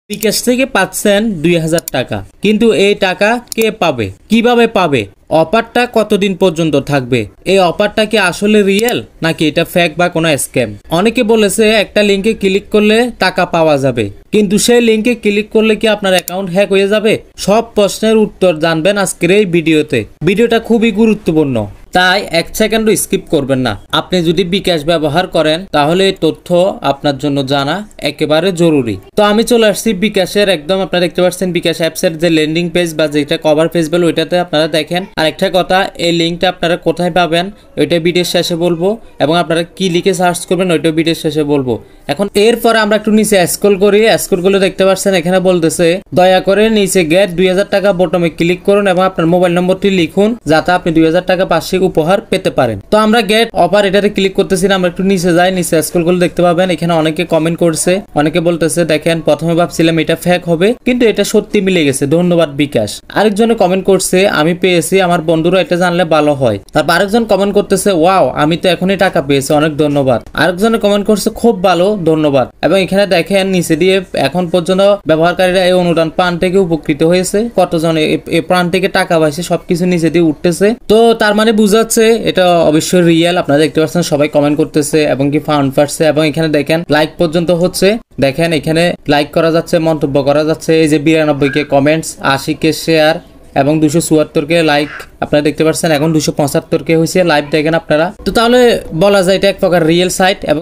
বিকাশ থেকে পাচ্ছেন 2000 টাকা, কিন্তু এই টাকা কে পাবে, কিভাবে পাবে, অফারটা কতদিন পর্যন্ত থাকবে, এই অফারটা কি আসলে রিয়েল নাকি এটা ফেক বা কোনো স্ক্যাম? অনেকে বলেছে একটা লিঙ্কে ক্লিক করলে টাকা পাওয়া যাবে, কিন্তু সেই লিঙ্কে ক্লিক করলে কি আপনার অ্যাকাউন্ট হ্যাক হয়ে যাবে? সব প্রশ্নের উত্তর জানবেন আজকের এই ভিডিওতে। ভিডিওটা খুবই গুরুত্বপূর্ণ, তাই 1 সেকেন্ডও স্কিপ করবেন না। আপনি যদি বিকাশ ব্যবহার করেন তাহলে এই তথ্য আপনার জন্য জানা একেবারে জরুরি। তো আমি চলে আসছি বিকাশের একদম, আপনারা দেখতে পাচ্ছেন বিকাশ অ্যাপসের যে ল্যান্ডিং পেজ বা যেটা কভার পেজ বলে ওইটাতে আপনারা দেখেন। আর একটা কথা, এই লিঙ্কটা আপনারা কোথায় পাবেন ওইটা ভিডিওর শেষে বলবো, এবং আপনারা কি লিখে সার্চ করবেন ওইটা ভিডিওর শেষে বলবো। এখন এরপরে আমরা একটু নিচে স্ক্রল করি। স্ক্রল করলে দেখতে পাচ্ছেন এখানে বলতেছে দয়া করে নিচে গেট 2000 টাকা বটমে ক্লিক করুন এবং আপনার মোবাইল নম্বরটি লিখুন যাতে আপনি 2000 টাকা বার্ষিক উপহার পেতে পারেন। তো আমরা গেট অফার এটাতে ক্লিক করতেছি না, আমরা একটু নিচে যাই। নিচে স্ক্রল করলে দেখতে পাবেন এখানে অনেকে কমেন্ট করছে, অনেকে বলতেছে দেখেন প্রথমে ভাবছিলাম এটা ফেক হবে কিন্তু এটা সত্যি মিলে গেছে, ধন্যবাদ বিকাশ। আরেকজনে কমেন্ট করছে আমি পেয়েছি, আমার বন্ধুরা এটা জানলে ভালো হয়। তারপর আরেকজন কমেন্ট করতেছে ওয়াও আমি তো এখনই টাকা পেয়েছি, অনেক ধন্যবাদ। আরেকজনে কমেন্ট করছে খুব ভালো, ধন্যবাদ। এবং এখানে দেখেন নিচে দিয়ে এখন পর্যন্ত ব্যবহারকারীরা এই অনুদান প্রাণ থেকে উপকৃত হয়েছে, কতজন এই প্রাণ থেকে টাকা পাইছে সবকিছু নিচে দিয়ে উঠতেছে। তো তার মানে বুঝাচ্ছে এটা অবশ্যই রিয়েল। আপনারা দেখতে পাচ্ছেন সবাই কমেন্ট করতেছে এবং কি ফান্ড পাচ্ছে, এবং এখানে দেখেন লাইক পর্যন্ত হচ্ছে। দেখেন এখানে লাইক করা যাচ্ছে, মন্তব্য করা যাচ্ছে, এই যে 92 কে কমেন্টস, 80 কে শেয়ার এবং 274 কে লাইক আপনারা দেখতে পাচ্ছেন। এখন 275 কে হয়েছে লাইভ, দেখেন আপনারা। তো তাহলে বলা যায় এটা এক প্রকার রিয়েল সাইট। এবং